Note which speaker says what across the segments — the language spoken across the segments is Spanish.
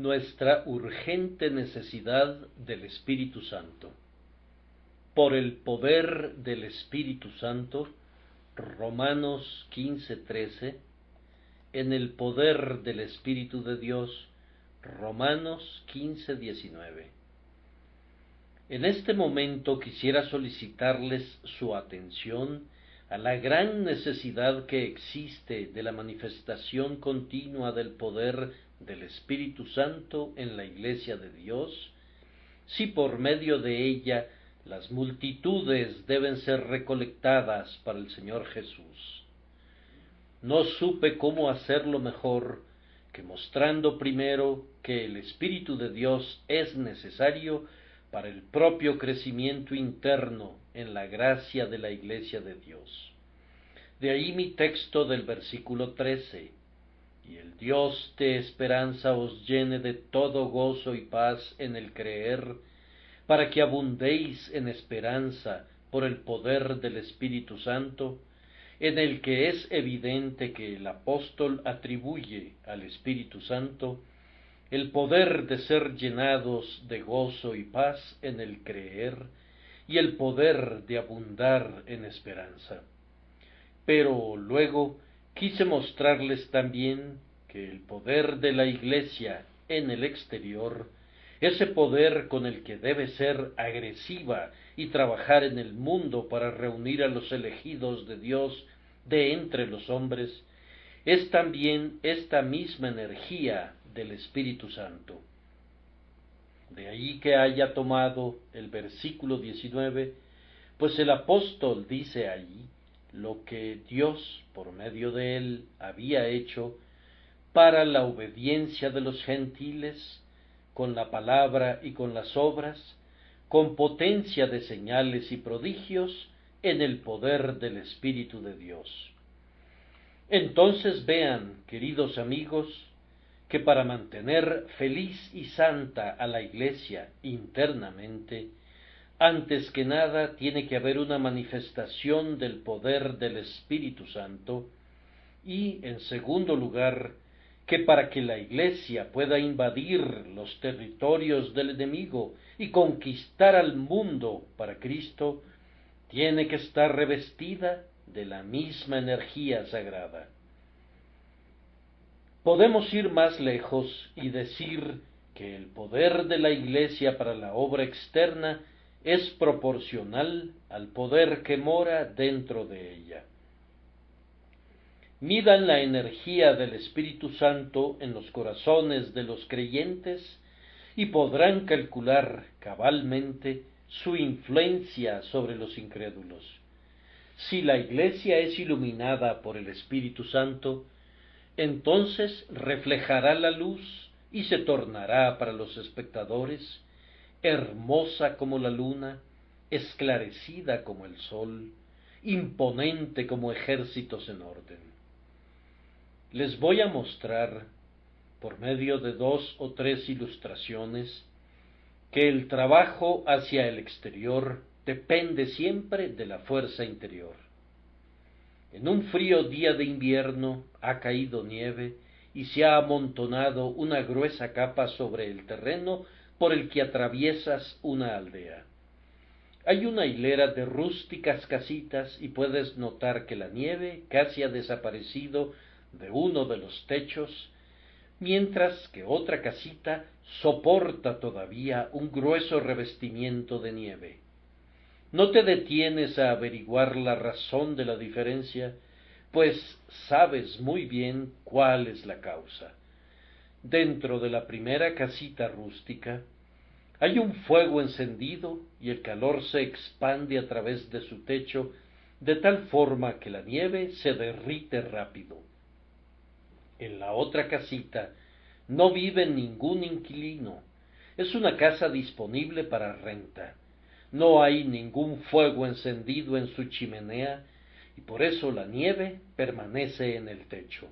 Speaker 1: nuestra urgente necesidad del Espíritu Santo. Por el poder del Espíritu Santo, Romanos 15:13, en el poder del Espíritu de Dios, Romanos 15:19. En este momento quisiera solicitarles su atención a la gran necesidad que existe de la manifestación continua del poder del Espíritu Santo en la Iglesia de Dios, si por medio de ella las multitudes deben ser recolectadas para el Señor Jesús. No supe cómo hacerlo mejor que mostrando primero que el Espíritu de Dios es necesario para el propio crecimiento interno en la gracia de la Iglesia de Dios. De ahí mi texto del versículo 13, y el Dios de esperanza os llene de todo gozo y paz en el creer, para que abundéis en esperanza por el poder del Espíritu Santo, en el que es evidente que el apóstol atribuye al Espíritu Santo el poder de ser llenados de gozo y paz en el creer y el poder de abundar en esperanza. Pero luego quise mostrarles también que el poder de la Iglesia en el exterior, ese poder con el que debe ser agresiva y trabajar en el mundo para reunir a los elegidos de Dios de entre los hombres, es también esta misma energía del Espíritu Santo. De ahí que haya tomado el versículo 19, pues el apóstol dice allí lo que Dios por medio de él había hecho para la obediencia de los gentiles, con la palabra y con las obras, con potencia de señales y prodigios, en el poder del Espíritu de Dios. Entonces vean, queridos amigos, que para mantener feliz y santa a la Iglesia internamente, antes que nada tiene que haber una manifestación del poder del Espíritu Santo, y en segundo lugar, que para que la Iglesia pueda invadir los territorios del enemigo y conquistar al mundo para Cristo, tiene que estar revestida de la misma energía sagrada. Podemos ir más lejos y decir que el poder de la Iglesia para la obra externa es proporcional al poder que mora dentro de ella. Midan la energía del Espíritu Santo en los corazones de los creyentes y podrán calcular cabalmente su influencia sobre los incrédulos. Si la Iglesia es iluminada por el Espíritu Santo, entonces reflejará la luz y se tornará para los espectadores hermosa como la luna, esclarecida como el sol, imponente como ejércitos en orden. Les voy a mostrar, por medio de 2 o 3 ilustraciones, que el trabajo hacia el exterior depende siempre de la fuerza interior. En un frío día de invierno ha caído nieve y se ha amontonado una gruesa capa sobre el terreno por el que atraviesas una aldea. Hay una hilera de rústicas casitas y puedes notar que la nieve casi ha desaparecido de uno de los techos, mientras que otra casita soporta todavía un grueso revestimiento de nieve. No te detienes a averiguar la razón de la diferencia, pues sabes muy bien cuál es la causa. Dentro de la primera casita rústica hay un fuego encendido y el calor se expande a través de su techo de tal forma que la nieve se derrite rápido. En la otra casita no vive ningún inquilino, es una casa disponible para renta. No hay ningún fuego encendido en su chimenea y por eso la nieve permanece en el techo.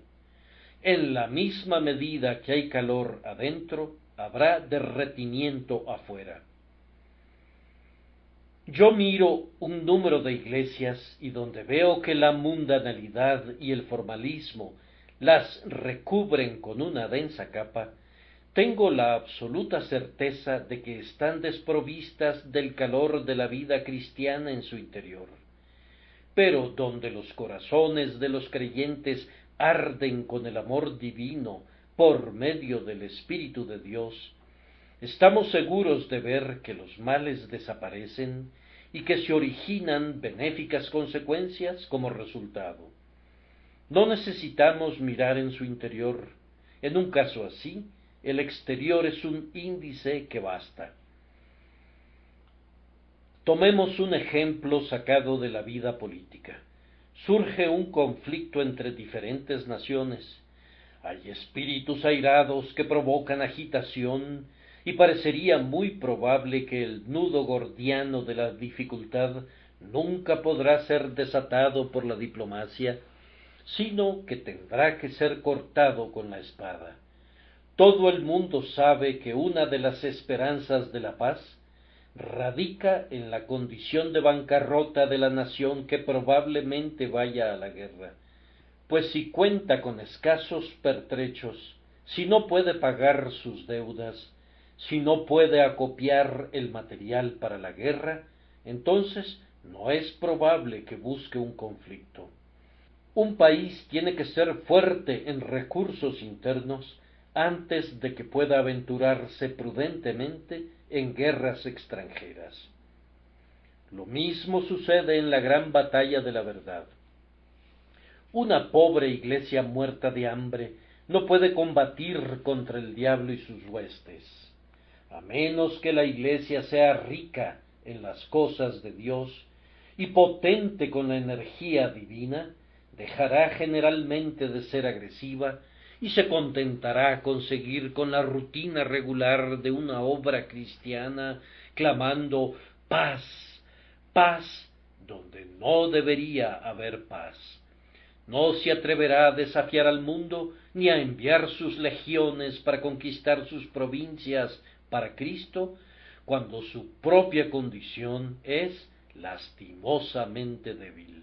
Speaker 1: En la misma medida que hay calor adentro, habrá derretimiento afuera. Yo miro un número de iglesias y donde veo que la mundanalidad y el formalismo las recubren con una densa capa, tengo la absoluta certeza de que están desprovistas del calor de la vida cristiana en su interior. Pero donde los corazones de los creyentes arden con el amor divino por medio del Espíritu de Dios, estamos seguros de ver que los males desaparecen y que se originan benéficas consecuencias como resultado. No necesitamos mirar en su interior. En un caso así, el exterior es un índice que basta. Tomemos un ejemplo sacado de la vida política. Surge un conflicto entre diferentes naciones. Hay espíritus airados que provocan agitación y parecería muy probable que el nudo gordiano de la dificultad nunca podrá ser desatado por la diplomacia, sino que tendrá que ser cortado con la espada. Todo el mundo sabe que una de las esperanzas de la paz radica en la condición de bancarrota de la nación que probablemente vaya a la guerra, pues si cuenta con escasos pertrechos, si no puede pagar sus deudas, si no puede acopiar el material para la guerra, entonces no es probable que busque un conflicto. Un país tiene que ser fuerte en recursos internos antes de que pueda aventurarse prudentemente en guerras extranjeras. Lo mismo sucede en la gran batalla de la verdad. Una pobre iglesia muerta de hambre no puede combatir contra el diablo y sus huestes. A menos que la iglesia sea rica en las cosas de Dios y potente con la energía divina, dejará generalmente de ser agresiva y se contentará con seguir con la rutina regular de una obra cristiana, clamando paz, paz, donde no debería haber paz. No se atreverá a desafiar al mundo ni a enviar sus legiones para conquistar sus provincias para Cristo, cuando su propia condición es lastimosamente débil.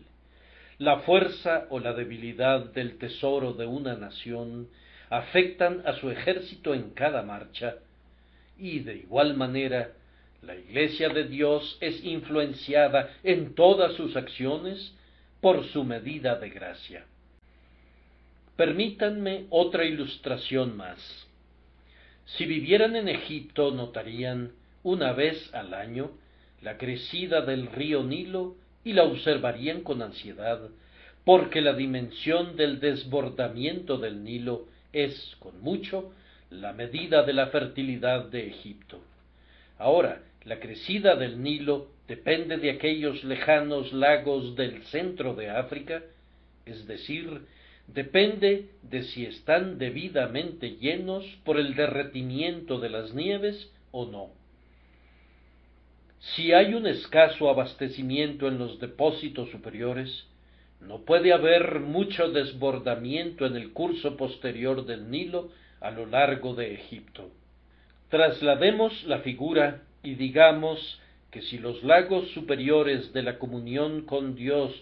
Speaker 1: La fuerza o la debilidad del tesoro de una nación afectan a su ejército en cada marcha, y de igual manera la Iglesia de Dios es influenciada en todas sus acciones por su medida de gracia. Permítanme otra ilustración más. Si vivieran en Egipto, notarían, una vez al año, la crecida del río Nilo y la observarían con ansiedad, porque la dimensión del desbordamiento del Nilo es, con mucho, la medida de la fertilidad de Egipto. Ahora, la crecida del Nilo depende de aquellos lejanos lagos del centro de África, es decir, depende de si están debidamente llenos por el derretimiento de las nieves o no. Si hay un escaso abastecimiento en los depósitos superiores, no puede haber mucho desbordamiento en el curso posterior del Nilo a lo largo de Egipto. Traslademos la figura y digamos que si los lagos superiores de la comunión con Dios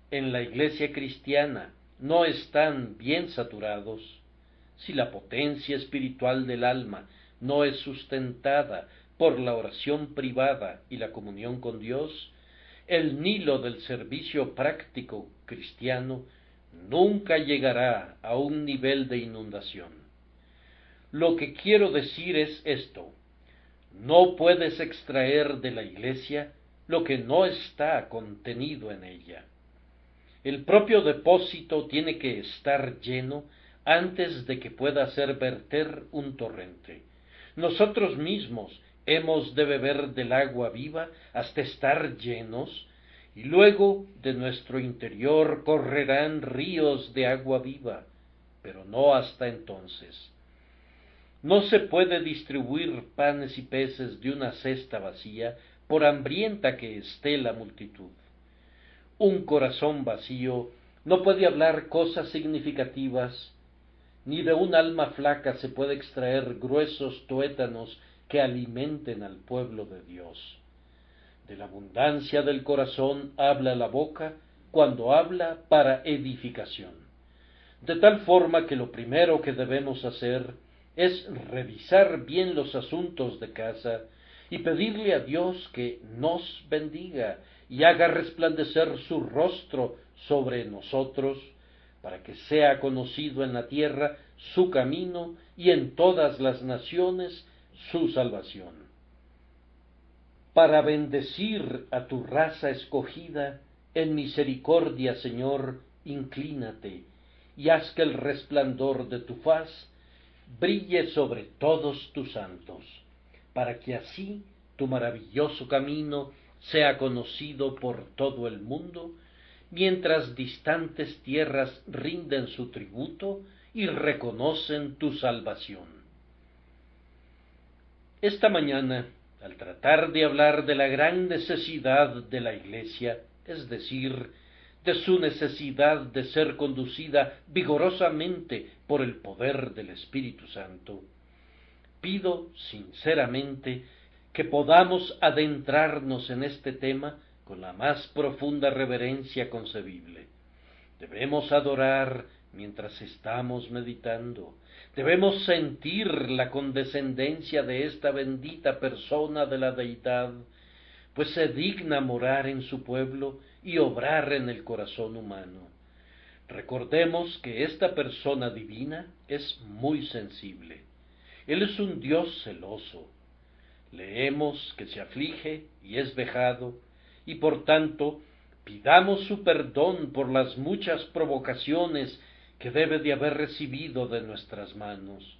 Speaker 1: en la iglesia cristiana no están bien saturados, si la potencia espiritual del alma no es sustentada por la oración privada y la comunión con Dios, el Nilo del servicio práctico cristiano nunca llegará a un nivel de inundación. Lo que quiero decir es esto: no puedes extraer de la iglesia lo que no está contenido en ella. El propio depósito tiene que estar lleno antes de que pueda hacer verter un torrente. Nosotros mismos hemos de beber del agua viva hasta estar llenos, y luego de nuestro interior correrán ríos de agua viva, pero no hasta entonces. No se puede distribuir panes y peces de una cesta vacía, por hambrienta que esté la multitud. Un corazón vacío no puede hablar cosas significativas, ni de un alma flaca se puede extraer gruesos tuétanos que alimenten al pueblo de Dios. De la abundancia del corazón habla la boca cuando habla para edificación. De tal forma que lo primero que debemos hacer es revisar bien los asuntos de casa y pedirle a Dios que nos bendiga y haga resplandecer su rostro sobre nosotros, para que sea conocido en la tierra su camino y en todas las naciones su salvación. Para bendecir a tu raza escogida, en misericordia, Señor, inclínate, y haz que el resplandor de tu faz brille sobre todos tus santos, para que así tu maravilloso camino sea conocido por todo el mundo, mientras distantes tierras rinden su tributo y reconocen tu salvación. Esta mañana, al tratar de hablar de la gran necesidad de la Iglesia, es decir, de su necesidad de ser conducida vigorosamente por el poder del Espíritu Santo, pido sinceramente que podamos adentrarnos en este tema con la más profunda reverencia concebible. Debemos adorar mientras estamos meditando. Debemos sentir la condescendencia de esta bendita persona de la Deidad, pues se digna morar en su pueblo y obrar en el corazón humano. Recordemos que esta persona divina es muy sensible. Él es un Dios celoso. Leemos que se aflige y es vejado, y por tanto pidamos su perdón por las muchas provocaciones que debe de haber recibido de nuestras manos.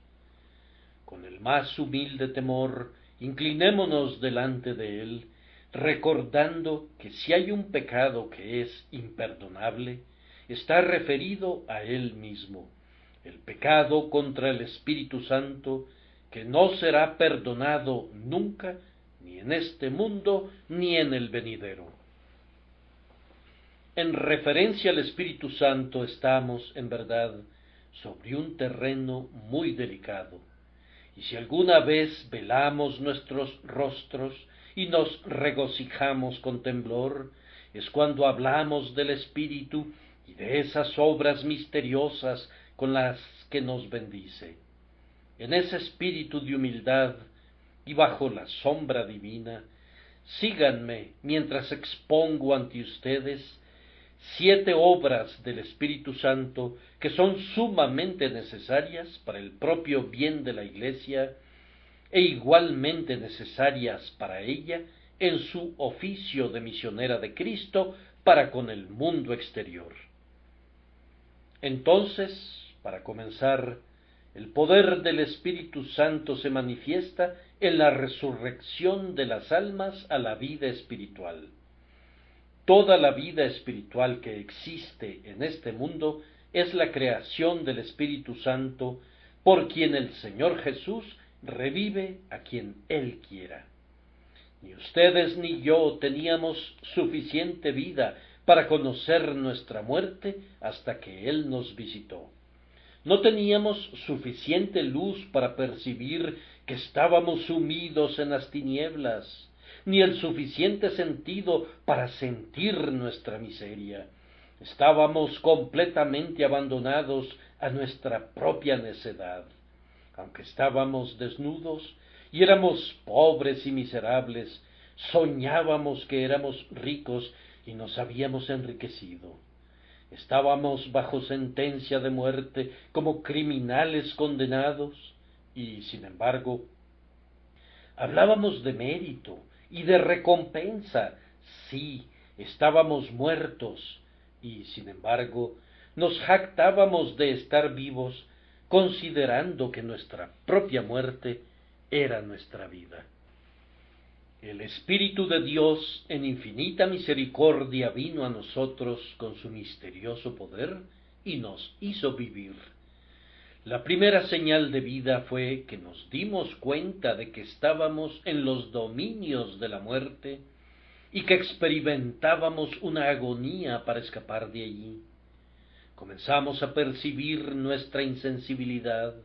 Speaker 1: Con el más humilde temor, inclinémonos delante de él, recordando que si hay un pecado que es imperdonable, está referido a él mismo, el pecado contra el Espíritu Santo, que no será perdonado nunca, ni en este mundo, ni en el venidero. En referencia al Espíritu Santo estamos, en verdad, sobre un terreno muy delicado, y si alguna vez velamos nuestros rostros y nos regocijamos con temblor, es cuando hablamos del Espíritu y de esas obras misteriosas con las que nos bendice. En ese espíritu de humildad y bajo la sombra divina, síganme mientras expongo ante ustedes 7 obras del Espíritu Santo que son sumamente necesarias para el propio bien de la Iglesia e igualmente necesarias para ella en su oficio de misionera de Cristo para con el mundo exterior. Entonces, para comenzar, el poder del Espíritu Santo se manifiesta en la resurrección de las almas a la vida espiritual. Toda la vida espiritual que existe en este mundo es la creación del Espíritu Santo, por quien el Señor Jesús revive a quien Él quiera. Ni ustedes ni yo teníamos suficiente vida para conocer nuestra muerte hasta que Él nos visitó. No teníamos suficiente luz para percibir que estábamos sumidos en las tinieblas, ni el suficiente sentido para sentir nuestra miseria. Estábamos completamente abandonados a nuestra propia necedad. Aunque estábamos desnudos y éramos pobres y miserables, soñábamos que éramos ricos y nos habíamos enriquecido. Estábamos bajo sentencia de muerte como criminales condenados y, sin embargo, hablábamos de mérito y de recompensa. Sí, estábamos muertos y, sin embargo, nos jactábamos de estar vivos, considerando que nuestra propia muerte era nuestra vida. El Espíritu de Dios en infinita misericordia vino a nosotros con su misterioso poder y nos hizo vivir. La primera señal de vida fue que nos dimos cuenta de que estábamos en los dominios de la muerte y que experimentábamos una agonía para escapar de allí. Comenzamos a percibir nuestra insensibilidad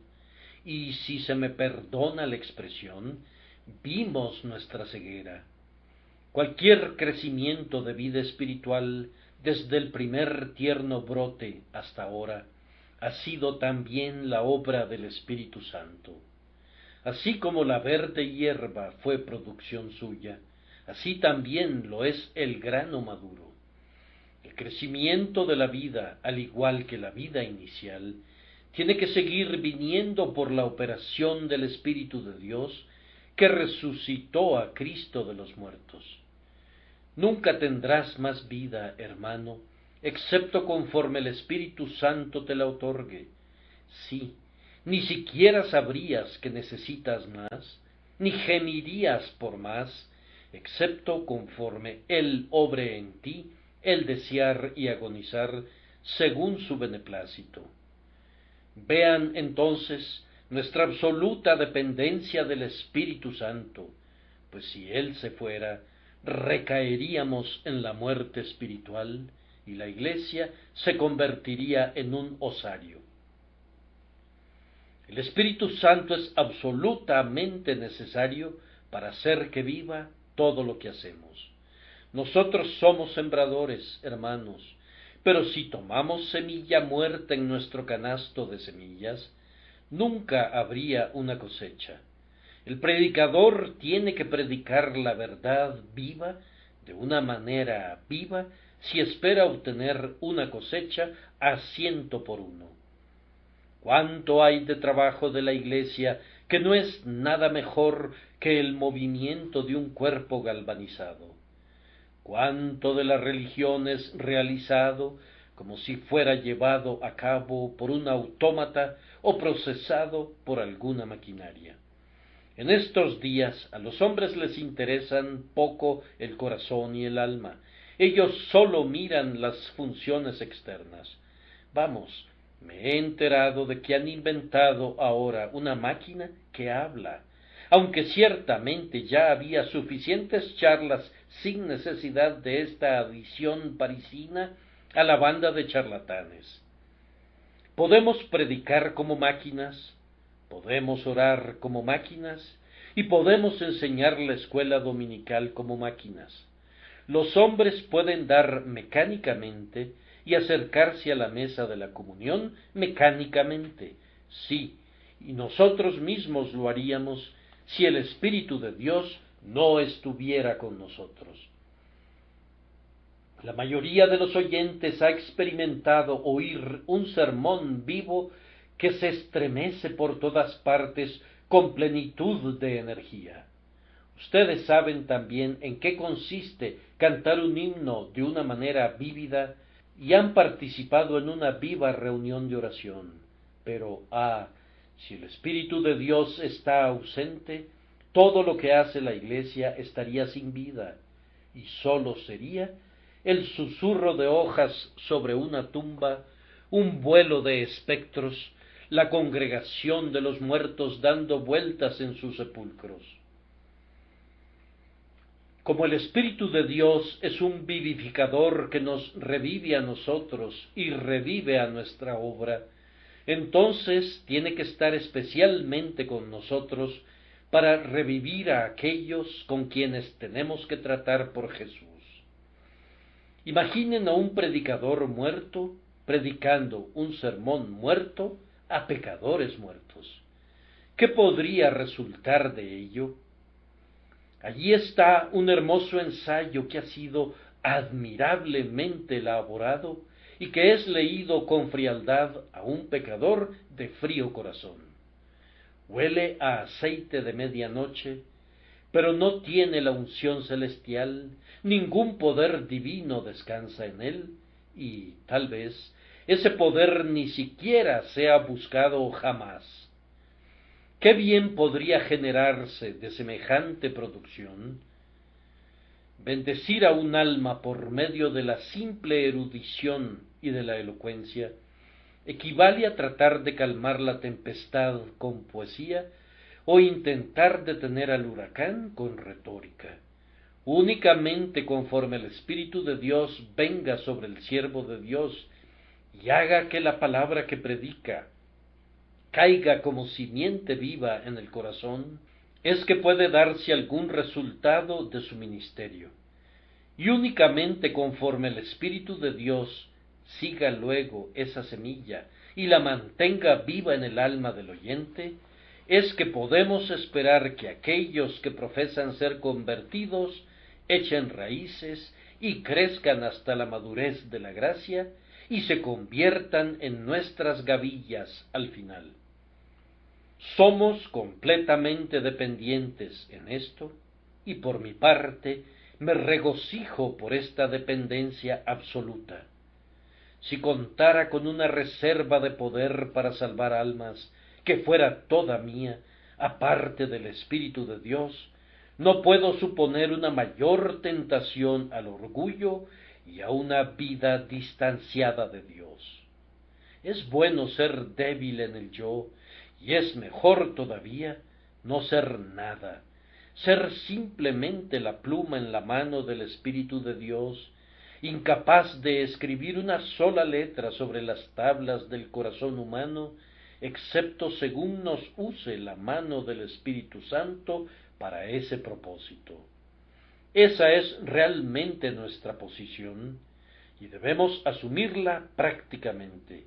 Speaker 1: y, si se me perdona la expresión, vimos nuestra ceguera. Cualquier crecimiento de vida espiritual, desde el primer tierno brote hasta ahora, ha sido también la obra del Espíritu Santo. Así como la verde hierba fue producción suya, así también lo es el grano maduro. El crecimiento de la vida, al igual que la vida inicial, tiene que seguir viniendo por la operación del Espíritu de Dios que resucitó a Cristo de los muertos. Nunca tendrás más vida, hermano, excepto conforme el Espíritu Santo te la otorgue. Sí, ni siquiera sabrías que necesitas más, ni gemirías por más, excepto conforme Él obre en ti el desear y agonizar según su beneplácito. Vean entonces nuestra absoluta dependencia del Espíritu Santo, pues si Él se fuera, recaeríamos en la muerte espiritual y la Iglesia se convertiría en un osario. El Espíritu Santo es absolutamente necesario para hacer que viva todo lo que hacemos. Nosotros somos sembradores, hermanos, pero si tomamos semilla muerta en nuestro canasto de semillas, nunca habría una cosecha. El predicador tiene que predicar la verdad viva, de una manera viva, si espera obtener una cosecha a 100%. ¿Cuánto hay de trabajo de la Iglesia que no es nada mejor que el movimiento de un cuerpo galvanizado? ¿Cuánto de la religión es realizado como si fuera llevado a cabo por un autómata o procesado por alguna maquinaria? En estos días a los hombres les interesan poco el corazón y el alma. Ellos sólo miran las funciones externas. Vamos, me he enterado de que han inventado ahora una máquina que habla, aunque ciertamente ya había suficientes charlas sin necesidad de esta adición parisina a la banda de charlatanes. Podemos predicar como máquinas, podemos orar como máquinas y podemos enseñar la escuela dominical como máquinas. Los hombres pueden dar mecánicamente y acercarse a la mesa de la comunión mecánicamente, sí, y nosotros mismos lo haríamos si el Espíritu de Dios no estuviera con nosotros. La mayoría de los oyentes ha experimentado oír un sermón vivo que se estremece por todas partes con plenitud de energía. Ustedes saben también en qué consiste cantar un himno de una manera vívida y han participado en una viva reunión de oración. Pero, si el Espíritu de Dios está ausente, todo lo que hace la Iglesia estaría sin vida, y sólo sería el susurro de hojas sobre una tumba, un vuelo de espectros, la congregación de los muertos dando vueltas en sus sepulcros. Como el Espíritu de Dios es un vivificador que nos revive a nosotros y revive a nuestra obra, entonces tiene que estar especialmente con nosotros para revivir a aquellos con quienes tenemos que tratar por Jesús. Imaginen a un predicador muerto predicando un sermón muerto a pecadores muertos. ¿Qué podría resultar de ello? Allí está un hermoso ensayo que ha sido admirablemente elaborado y que es leído con frialdad a un pecador de frío corazón. Huele a aceite de medianoche, pero no tiene la unción celestial, ningún poder divino descansa en él, y tal vez ese poder ni siquiera sea buscado jamás. ¿Qué bien podría generarse de semejante producción? Bendecir a un alma por medio de la simple erudición y de la elocuencia equivale a tratar de calmar la tempestad con poesía o intentar detener al huracán con retórica. Únicamente conforme el Espíritu de Dios venga sobre el siervo de Dios y haga que la palabra que predica caiga como simiente viva en el corazón, es que puede darse algún resultado de su ministerio. Y únicamente conforme el Espíritu de Dios siga luego esa semilla y la mantenga viva en el alma del oyente, es que podemos esperar que aquellos que profesan ser convertidos echen raíces y crezcan hasta la madurez de la gracia y se conviertan en nuestras gavillas al final. Somos completamente dependientes en esto, y por mi parte me regocijo por esta dependencia absoluta. Si contara con una reserva de poder para salvar almas, que fuera toda mía, aparte del Espíritu de Dios, no puedo suponer una mayor tentación al orgullo y a una vida distanciada de Dios. Es bueno ser débil en el yo, y es mejor todavía no ser nada, ser simplemente la pluma en la mano del Espíritu de Dios, incapaz de escribir una sola letra sobre las tablas del corazón humano, excepto según nos use la mano del Espíritu Santo para ese propósito. Esa es realmente nuestra posición, y debemos asumirla prácticamente,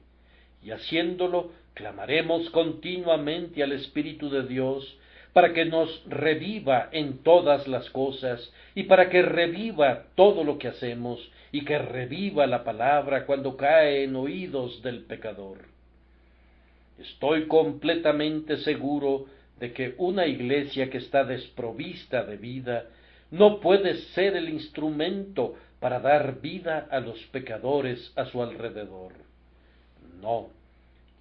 Speaker 1: y haciéndolo clamaremos continuamente al Espíritu de Dios para que nos reviva en todas las cosas y para que reviva todo lo que hacemos y que reviva la palabra cuando cae en oídos del pecador. Estoy completamente seguro de que una iglesia que está desprovista de vida no puede ser el instrumento para dar vida a los pecadores a su alrededor. No,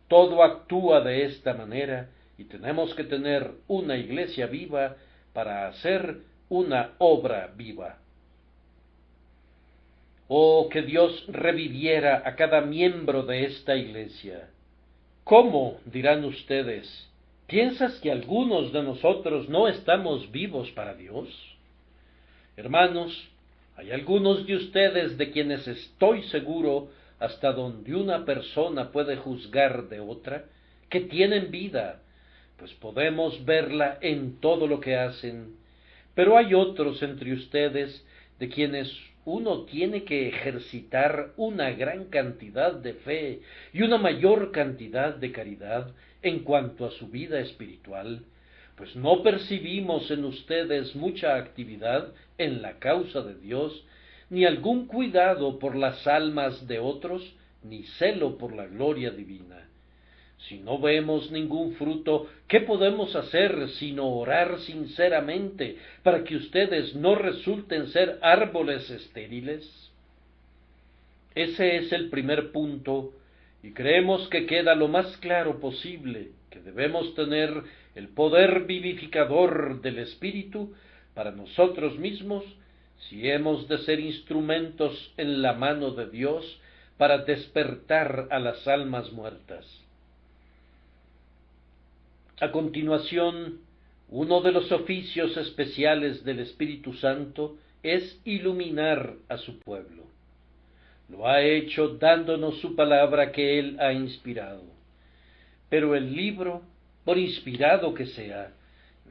Speaker 1: todo actúa de esta manera y tenemos que tener una iglesia viva para hacer una obra viva. Oh, que Dios reviviera a cada miembro de esta iglesia. ¿Cómo? Dirán ustedes. ¿Piensas que algunos de nosotros no estamos vivos para Dios? Hermanos, hay algunos de ustedes de quienes estoy seguro, hasta donde una persona puede juzgar de otra, que tienen vida, pues podemos verla en todo lo que hacen, pero hay otros entre ustedes de quienes uno tiene que ejercitar una gran cantidad de fe y una mayor cantidad de caridad en cuanto a su vida espiritual, pues no percibimos en ustedes mucha actividad en la causa de Dios, ni algún cuidado por las almas de otros, ni celo por la gloria divina. Si no vemos ningún fruto, ¿qué podemos hacer sino orar sinceramente para que ustedes no resulten ser árboles estériles? Ese es el primer punto, y creemos que queda lo más claro posible, que debemos tener el poder vivificador del Espíritu para nosotros mismos, si hemos de ser instrumentos en la mano de Dios para despertar a las almas muertas. A continuación, uno de los oficios especiales del Espíritu Santo es iluminar a su pueblo. Lo ha hecho dándonos su palabra que Él ha inspirado. Pero el libro, por inspirado que sea,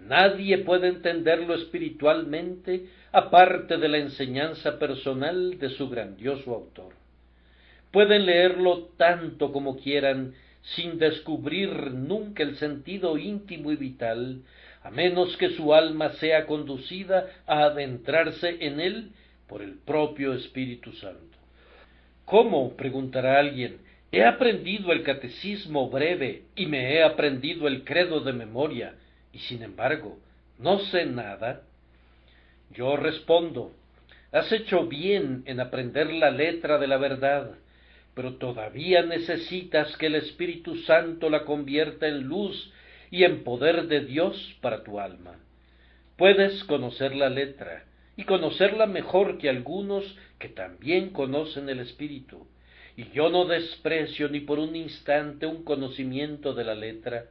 Speaker 1: nadie puede entenderlo espiritualmente aparte de la enseñanza personal de su grandioso autor. Pueden leerlo tanto como quieran, sin descubrir nunca el sentido íntimo y vital, a menos que su alma sea conducida a adentrarse en él por el propio Espíritu Santo. ¿Cómo?, preguntará alguien, he aprendido el catecismo breve y me he aprendido el credo de memoria, y sin embargo, ¿no sé nada? Yo respondo, has hecho bien en aprender la letra de la verdad, pero todavía necesitas que el Espíritu Santo la convierta en luz y en poder de Dios para tu alma. Puedes conocer la letra, y conocerla mejor que algunos que también conocen el Espíritu, y yo no desprecio ni por un instante un conocimiento de la letra,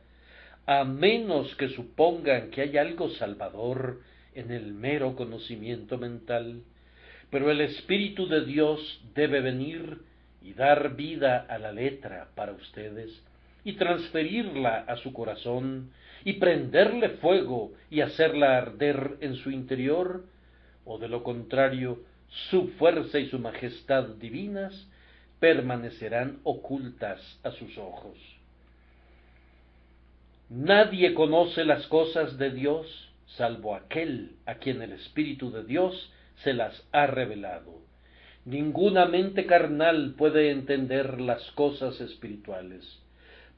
Speaker 1: a menos que supongan que hay algo salvador en el mero conocimiento mental, pero el Espíritu de Dios debe venir y dar vida a la letra para ustedes, y transferirla a su corazón, y prenderle fuego y hacerla arder en su interior, o de lo contrario, su fuerza y su majestad divinas permanecerán ocultas a sus ojos. Nadie conoce las cosas de Dios, salvo aquel a quien el Espíritu de Dios se las ha revelado. Ninguna mente carnal puede entender las cosas espirituales.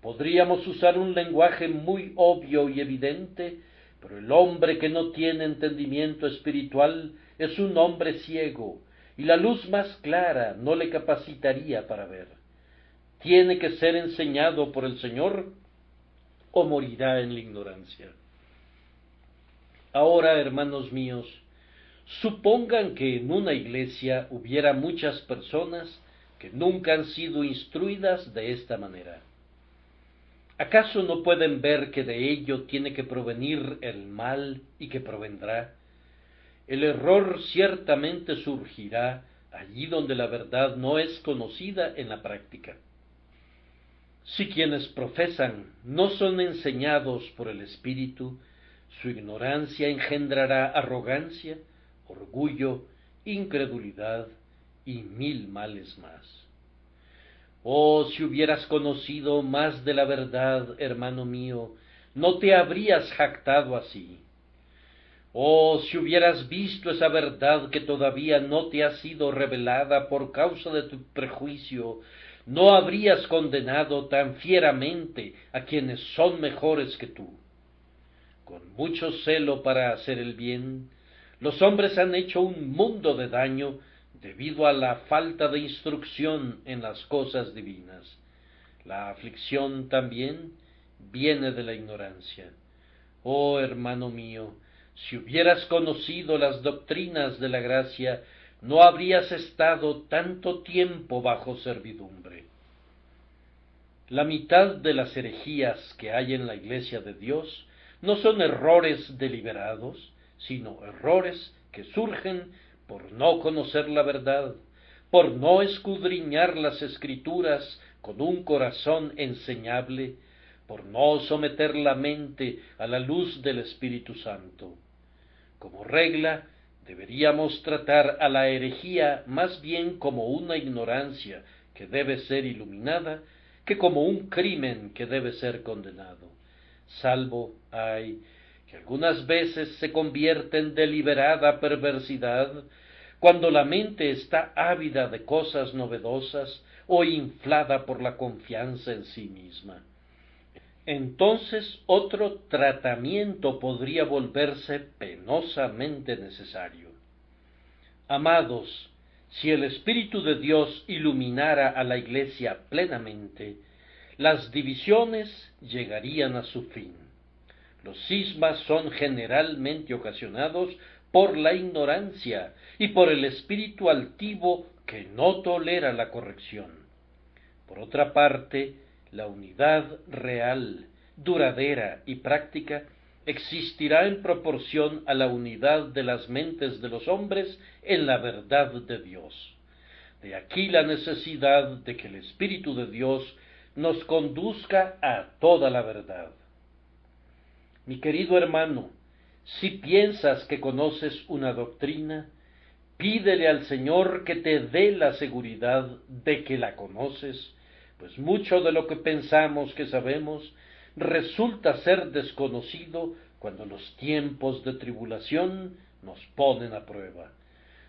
Speaker 1: Podríamos usar un lenguaje muy obvio y evidente, pero el hombre que no tiene entendimiento espiritual es un hombre ciego, y la luz más clara no le capacitaría para ver. Tiene que ser enseñado por el Señor o morirá en la ignorancia. Ahora, hermanos míos, supongan que en una iglesia hubiera muchas personas que nunca han sido instruidas de esta manera. ¿Acaso no pueden ver que de ello tiene que provenir el mal y que provendrá? El error ciertamente surgirá allí donde la verdad no es conocida en la práctica. Si quienes profesan no son enseñados por el Espíritu, su ignorancia engendrará arrogancia, orgullo, incredulidad y mil males más. Oh, si hubieras conocido más de la verdad, hermano mío, no te habrías jactado así. Oh, si hubieras visto esa verdad que todavía no te ha sido revelada por causa de tu prejuicio, no habrías condenado tan fieramente a quienes son mejores que tú. Con mucho celo para hacer el bien, los hombres han hecho un mundo de daño debido a la falta de instrucción en las cosas divinas. La aflicción también viene de la ignorancia. Oh, hermano mío, si hubieras conocido las doctrinas de la gracia, no habrías estado tanto tiempo bajo servidumbre. La mitad de las herejías que hay en la Iglesia de Dios no son errores deliberados, sino errores que surgen por no conocer la verdad, por no escudriñar las Escrituras con un corazón enseñable, por no someter la mente a la luz del Espíritu Santo. Como regla, deberíamos tratar a la herejía más bien como una ignorancia que debe ser iluminada, que como un crimen que debe ser condenado, salvo, que algunas veces se convierte en deliberada perversidad, cuando la mente está ávida de cosas novedosas o inflada por la confianza en sí misma. Entonces otro tratamiento podría volverse penosamente necesario. Amados, si el Espíritu de Dios iluminara a la Iglesia plenamente, las divisiones llegarían a su fin. Los cismas son generalmente ocasionados por la ignorancia y por el espíritu altivo que no tolera la corrección. Por otra parte, la unidad real, duradera y práctica existirá en proporción a la unidad de las mentes de los hombres en la verdad de Dios. De aquí la necesidad de que el Espíritu de Dios nos conduzca a toda la verdad. Mi querido hermano, si piensas que conoces una doctrina, pídele al Señor que te dé la seguridad de que la conoces, pues mucho de lo que pensamos que sabemos resulta ser desconocido cuando los tiempos de tribulación nos ponen a prueba.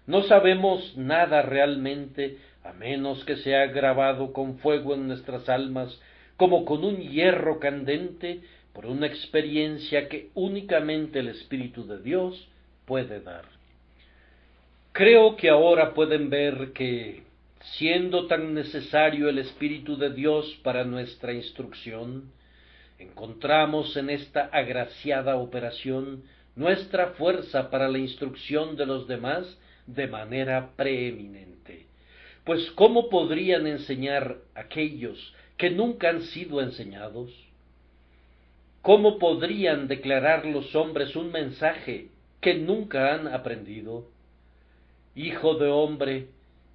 Speaker 1: No sabemos nada realmente, a menos que sea grabado con fuego en nuestras almas, como con un hierro candente, por una experiencia que únicamente el Espíritu de Dios puede dar. Creo que ahora pueden ver que, siendo tan necesario el Espíritu de Dios para nuestra instrucción, encontramos en esta agraciada operación nuestra fuerza para la instrucción de los demás de manera preeminente. Pues ¿cómo podrían enseñar aquellos que nunca han sido enseñados? ¿Cómo podrían declarar los hombres un mensaje que nunca han aprendido? Hijo de hombre,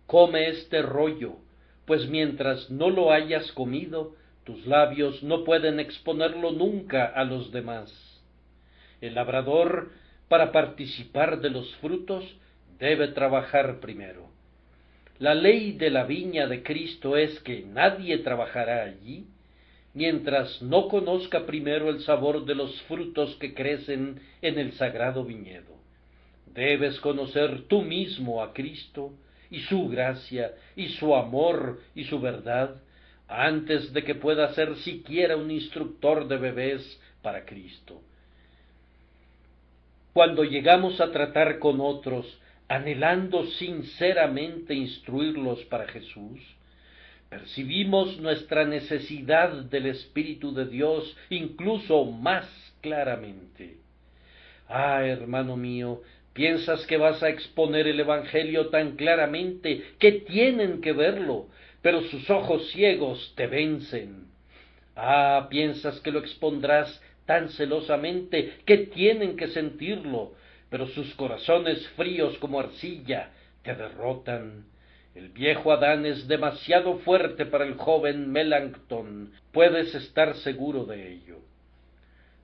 Speaker 1: come este rollo, pues mientras no lo hayas comido, tus labios no pueden exponerlo nunca a los demás. El labrador, para participar de los frutos, debe trabajar primero. La ley de la viña de Cristo es que nadie trabajará allí mientras no conozca primero el sabor de los frutos que crecen en el sagrado viñedo. Debes conocer tú mismo a Cristo y su gracia y su amor y su verdad antes de que puedas ser siquiera un instructor de bebés para Cristo. Cuando llegamos a tratar con otros, anhelando sinceramente instruirlos para Jesús, percibimos nuestra necesidad del Espíritu de Dios incluso más claramente. Ah, hermano mío, piensas que vas a exponer el Evangelio tan claramente que tienen que verlo, pero sus ojos ciegos te vencen. Ah, piensas que lo expondrás tan celosamente que tienen que sentirlo, pero sus corazones fríos como arcilla te derrotan. El viejo Adán es demasiado fuerte para el joven Melanchthon, puedes estar seguro de ello.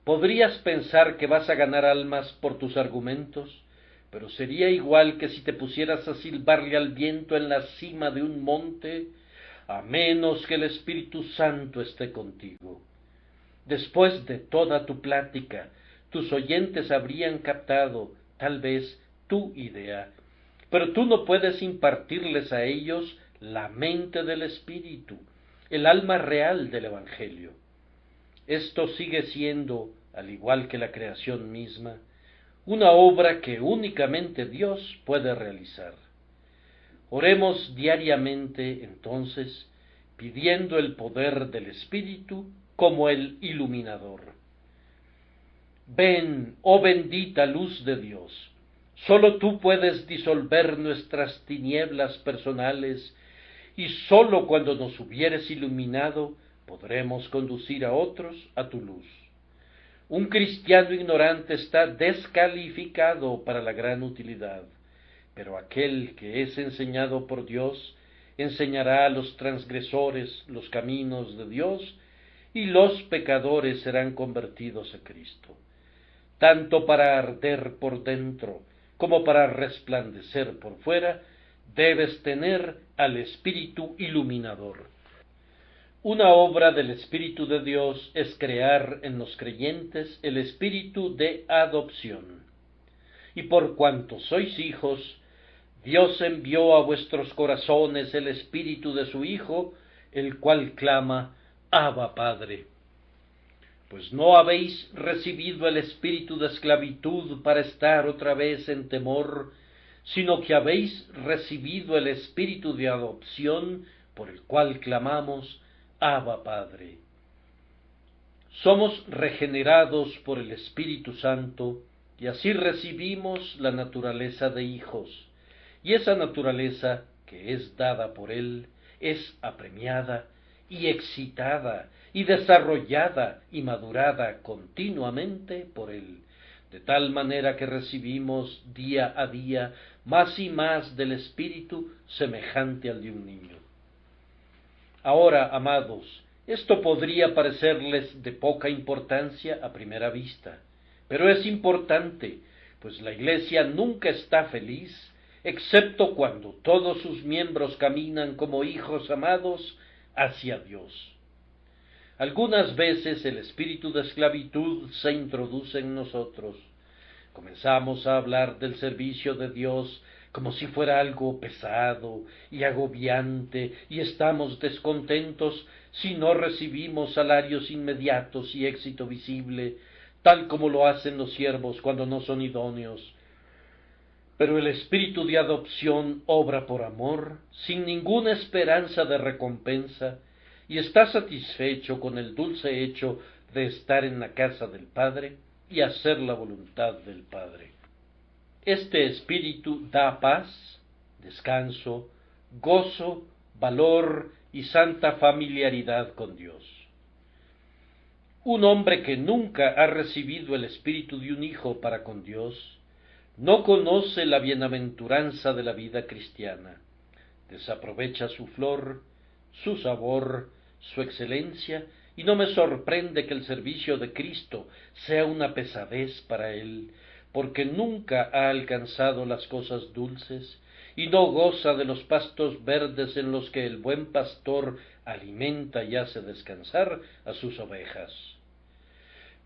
Speaker 1: Podrías pensar que vas a ganar almas por tus argumentos, pero sería igual que si te pusieras a silbarle al viento en la cima de un monte, a menos que el Espíritu Santo esté contigo. Después de toda tu plática, tus oyentes habrían captado, tal vez, tu idea, pero tú no puedes impartirles a ellos la mente del Espíritu, el alma real del Evangelio. Esto sigue siendo, al igual que la creación misma, una obra que únicamente Dios puede realizar. Oremos diariamente, entonces, pidiendo el poder del Espíritu como el iluminador. Ven, oh bendita luz de Dios, sólo tú puedes disolver nuestras tinieblas personales y sólo cuando nos hubieres iluminado podremos conducir a otros a tu luz. Un cristiano ignorante está descalificado para la gran utilidad, pero aquel que es enseñado por Dios enseñará a los transgresores los caminos de Dios y los pecadores serán convertidos a Cristo. Tanto para arder por dentro como para resplandecer por fuera, debes tener al Espíritu iluminador. Una obra del Espíritu de Dios es crear en los creyentes el espíritu de adopción. Y por cuanto sois hijos, Dios envió a vuestros corazones el espíritu de su Hijo, el cual clama, Abba, Padre. Pues no habéis recibido el espíritu de esclavitud para estar otra vez en temor, sino que habéis recibido el espíritu de adopción, por el cual clamamos, Abba, Padre. Somos regenerados por el Espíritu Santo, y así recibimos la naturaleza de hijos, y esa naturaleza, que es dada por Él, es apremiada y excitada y desarrollada y madurada continuamente por Él, de tal manera que recibimos día a día más y más del Espíritu semejante al de un niño. Ahora, amados, esto podría parecerles de poca importancia a primera vista, pero es importante, pues la Iglesia nunca está feliz, excepto cuando todos sus miembros caminan como hijos amados hacia Dios. Algunas veces el espíritu de esclavitud se introduce en nosotros. Comenzamos a hablar del servicio de Dios como si fuera algo pesado y agobiante, y estamos descontentos si no recibimos salarios inmediatos y éxito visible, tal como lo hacen los siervos cuando no son idóneos. Pero el espíritu de adopción obra por amor, sin ninguna esperanza de recompensa, y está satisfecho con el dulce hecho de estar en la casa del Padre y hacer la voluntad del Padre. Este espíritu da paz, descanso, gozo, valor y santa familiaridad con Dios. Un hombre que nunca ha recibido el espíritu de un hijo para con Dios, no conoce la bienaventuranza de la vida cristiana, desaprovecha su flor, su sabor, su excelencia, y no me sorprende que el servicio de Cristo sea una pesadez para él, porque nunca ha alcanzado las cosas dulces y no goza de los pastos verdes en los que el buen pastor alimenta y hace descansar a sus ovejas.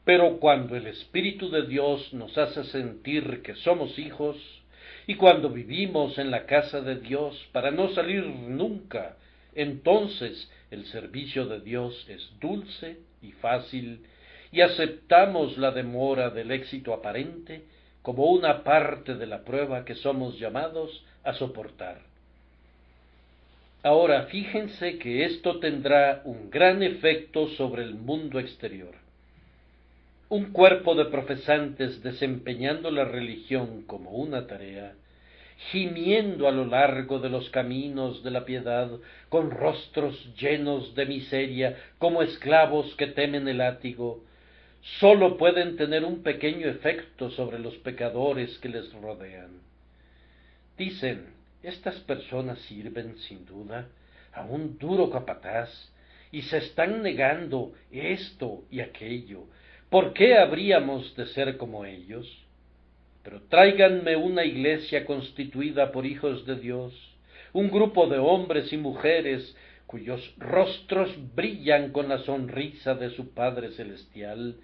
Speaker 1: Pero cuando el Espíritu de Dios nos hace sentir que somos hijos, y cuando vivimos en la casa de Dios para no salir nunca, entonces el servicio de Dios es dulce y fácil, y aceptamos la demora del éxito aparente como una parte de la prueba que somos llamados a soportar. Ahora, fíjense que esto tendrá un gran efecto sobre el mundo exterior. Un cuerpo de profesantes desempeñando la religión como una tarea, gimiendo a lo largo de los caminos de la piedad, con rostros llenos de miseria, como esclavos que temen el látigo, sólo pueden tener un pequeño efecto sobre los pecadores que les rodean. Dicen, estas personas sirven, sin duda, a un duro capataz, y se están negando esto y aquello. ¿Por qué habríamos de ser como ellos? Pero tráiganme una iglesia constituida por hijos de Dios, un grupo de hombres y mujeres cuyos rostros brillan con la sonrisa de su Padre Celestial,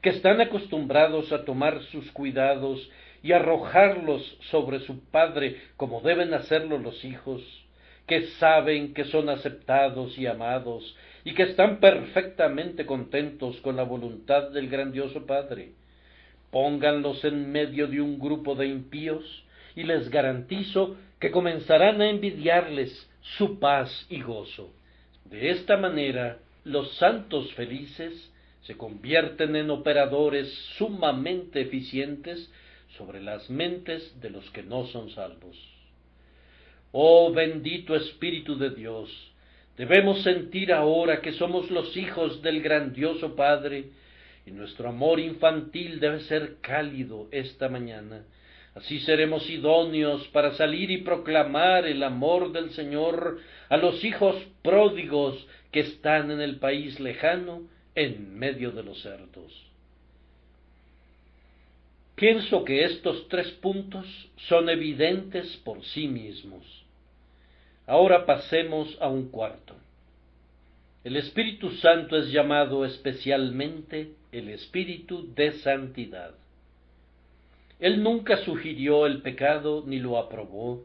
Speaker 1: que están acostumbrados a tomar sus cuidados y arrojarlos sobre su Padre como deben hacerlo los hijos, que saben que son aceptados y amados, y que están perfectamente contentos con la voluntad del grandioso Padre. Pónganlos en medio de un grupo de impíos, y les garantizo que comenzarán a envidiarles su paz y gozo. De esta manera, los santos felices se convierten en operadores sumamente eficientes sobre las mentes de los que no son salvos. Oh bendito Espíritu de Dios, debemos sentir ahora que somos los hijos del grandioso Padre, y nuestro amor infantil debe ser cálido esta mañana. Así seremos idóneos para salir y proclamar el amor del Señor a los hijos pródigos que están en el país lejano, en medio de los cerdos. Pienso que estos 3 puntos son evidentes por sí mismos. Ahora pasemos a un cuarto. El Espíritu Santo es llamado especialmente el Espíritu de Santidad. Él nunca sugirió el pecado ni lo aprobó,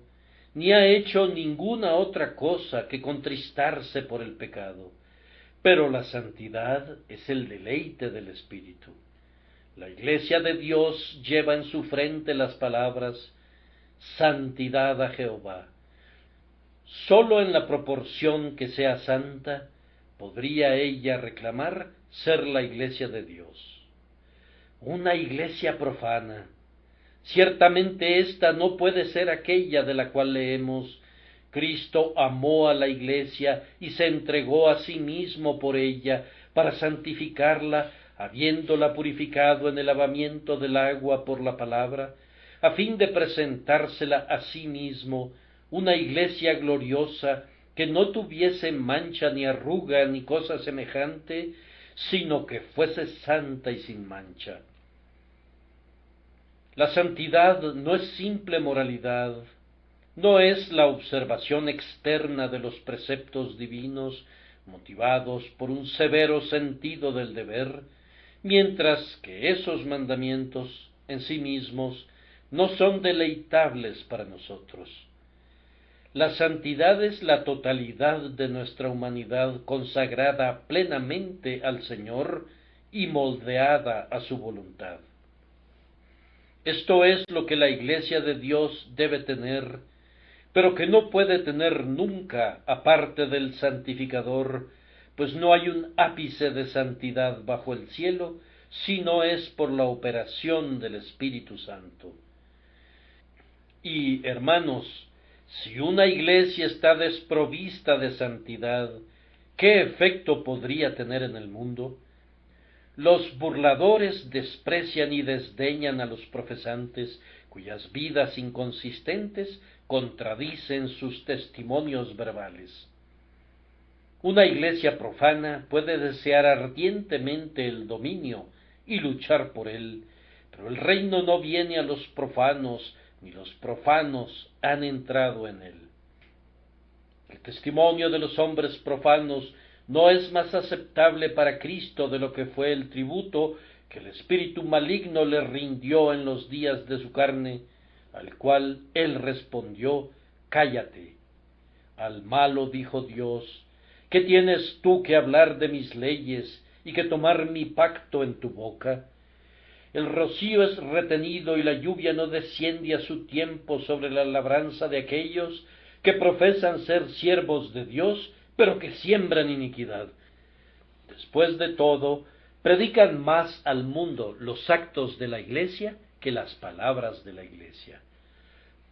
Speaker 1: ni ha hecho ninguna otra cosa que contristarse por el pecado. Pero la santidad es el deleite del Espíritu. La Iglesia de Dios lleva en su frente las palabras santidad a Jehová. Sólo en la proporción que sea santa podría ella reclamar ser la Iglesia de Dios. Una iglesia profana. Ciertamente esta no puede ser aquella de la cual leemos: Cristo amó a la iglesia y se entregó a sí mismo por ella, para santificarla, habiéndola purificado en el lavamiento del agua por la palabra, a fin de presentársela a sí mismo, una iglesia gloriosa, que no tuviese mancha ni arruga ni cosa semejante, sino que fuese santa y sin mancha. La santidad no es simple moralidad, no es la observación externa de los preceptos divinos motivados por un severo sentido del deber, mientras que esos mandamientos en sí mismos no son deleitables para nosotros. La santidad es la totalidad de nuestra humanidad consagrada plenamente al Señor y moldeada a su voluntad. Esto es lo que la Iglesia de Dios debe tener, pero que no puede tener nunca aparte del santificador, pues no hay un ápice de santidad bajo el cielo, si no es por la operación del Espíritu Santo. Y, hermanos, si una iglesia está desprovista de santidad, ¿qué efecto podría tener en el mundo? Los burladores desprecian y desdeñan a los profesantes, cuyas vidas inconsistentes contradicen sus testimonios verbales. Una iglesia profana puede desear ardientemente el dominio y luchar por él, pero el reino no viene a los profanos, ni los profanos han entrado en él. El testimonio de los hombres profanos no es más aceptable para Cristo de lo que fue el tributo que el espíritu maligno le rindió en los días de su carne, al cual él respondió: cállate. Al malo dijo Dios: ¿qué tienes tú que hablar de mis leyes y que tomar mi pacto en tu boca? El rocío es retenido y la lluvia no desciende a su tiempo sobre la labranza de aquellos que profesan ser siervos de Dios, pero que siembran iniquidad. Después de todo, predican más al mundo los actos de la Iglesia que las palabras de la Iglesia.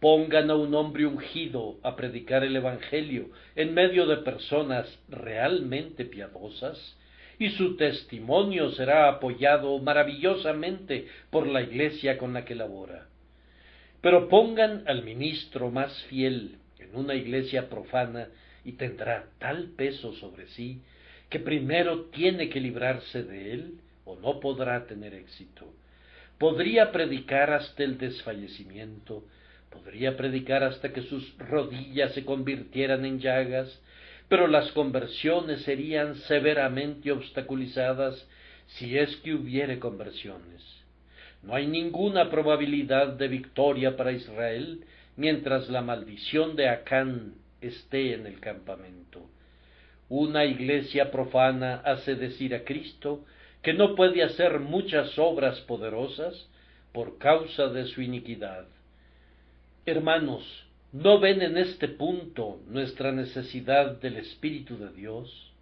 Speaker 1: Pongan a un hombre ungido a predicar el Evangelio en medio de personas realmente piadosas, y su testimonio será apoyado maravillosamente por la Iglesia con la que labora. Pero pongan al ministro más fiel en una iglesia profana y tendrá tal peso sobre sí que primero tiene que librarse de él o no podrá tener éxito. Podría predicar hasta el desfallecimiento, podría predicar hasta que sus rodillas se convirtieran en llagas, pero las conversiones serían severamente obstaculizadas si es que hubiere conversiones. No hay ninguna probabilidad de victoria para Israel mientras la maldición de Acán esté en el campamento. Una iglesia profana hace decir a Cristo que no puede hacer muchas obras poderosas por causa de su iniquidad. Hermanos, ¿no ven en este punto nuestra necesidad del Espíritu de Dios?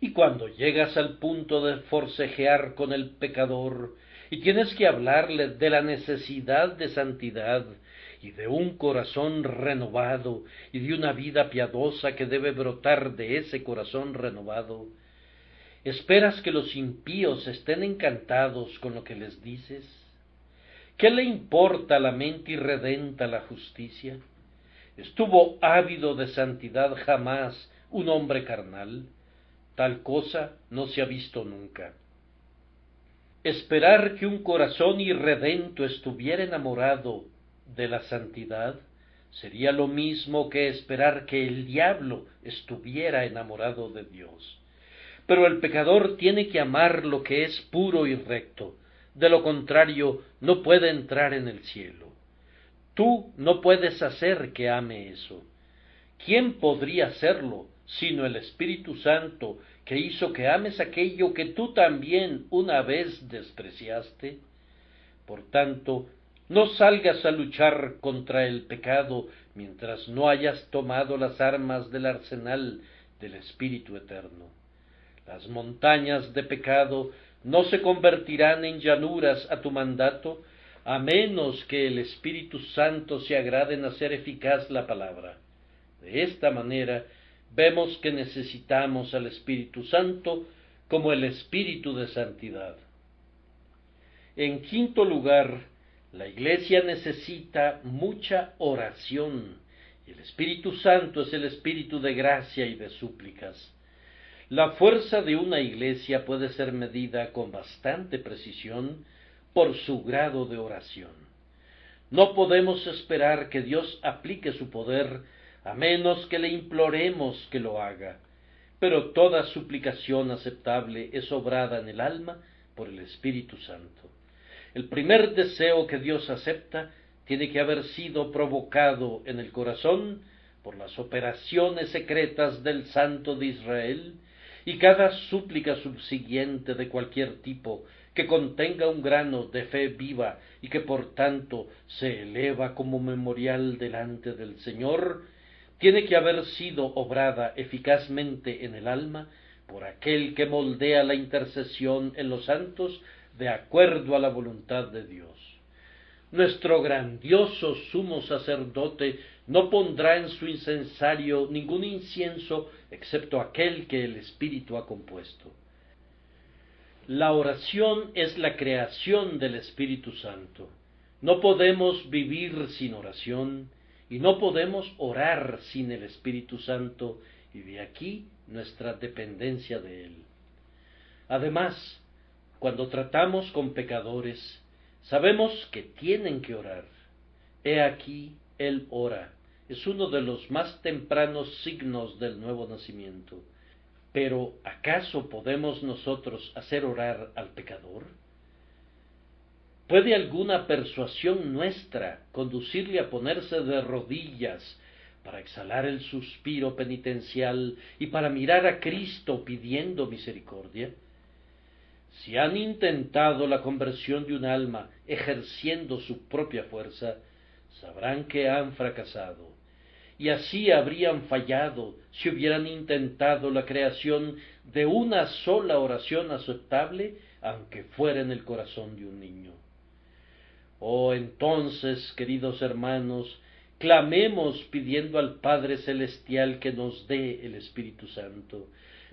Speaker 1: Y cuando llegas al punto de forcejear con el pecador y tienes que hablarle de la necesidad de santidad y de un corazón renovado y de una vida piadosa que debe brotar de ese corazón renovado, ¿esperas que los impíos estén encantados con lo que les dices? ¿Qué le importa a la mente irredenta la justicia? ¿Estuvo ávido de santidad jamás un hombre carnal? Tal cosa no se ha visto nunca. Esperar que un corazón irredento estuviera enamorado de la santidad sería lo mismo que esperar que el diablo estuviera enamorado de Dios. Pero el pecador tiene que amar lo que es puro y recto, de lo contrario no puede entrar en el cielo. Tú no puedes hacer que ame eso. ¿Quién podría hacerlo sino el Espíritu Santo, que hizo que ames aquello que tú también una vez despreciaste? Por tanto, no salgas a luchar contra el pecado mientras no hayas tomado las armas del arsenal del Espíritu Eterno. Las montañas de pecado no se convertirán en llanuras a tu mandato, a menos que el Espíritu Santo se agrade en hacer eficaz la palabra. De esta manera, vemos que necesitamos al Espíritu Santo como el Espíritu de santidad. En quinto lugar, la Iglesia necesita mucha oración, y el Espíritu Santo es el Espíritu de gracia y de súplicas. La fuerza de una Iglesia puede ser medida con bastante precisión por su grado de oración. No podemos esperar que Dios aplique su poder a menos que le imploremos que lo haga, pero toda suplicación aceptable es obrada en el alma por el Espíritu Santo. El primer deseo que Dios acepta tiene que haber sido provocado en el corazón por las operaciones secretas del Santo de Israel, y cada súplica subsiguiente de cualquier tipo que contenga un grano de fe viva y que por tanto se eleva como memorial delante del Señor, tiene que haber sido obrada eficazmente en el alma por aquel que moldea la intercesión en los santos de acuerdo a la voluntad de Dios. Nuestro grandioso sumo sacerdote no pondrá en su incensario ningún incienso excepto aquel que el Espíritu ha compuesto. La oración es la creación del Espíritu Santo. No podemos vivir sin oración y no podemos orar sin el Espíritu Santo, y de aquí nuestra dependencia de él. Además, cuando tratamos con pecadores, sabemos que tienen que orar. He aquí, Él ora. Es uno de los más tempranos signos del nuevo nacimiento. Pero, ¿acaso podemos nosotros hacer orar al pecador? ¿Puede alguna persuasión nuestra conducirle a ponerse de rodillas para exhalar el suspiro penitencial y para mirar a Cristo pidiendo misericordia? Si han intentado la conversión de un alma ejerciendo su propia fuerza, sabrán que han fracasado, y así habrían fallado si hubieran intentado la creación de una sola oración aceptable, aunque fuera en el corazón de un niño. Oh, entonces, queridos hermanos, clamemos pidiendo al Padre Celestial que nos dé el Espíritu Santo.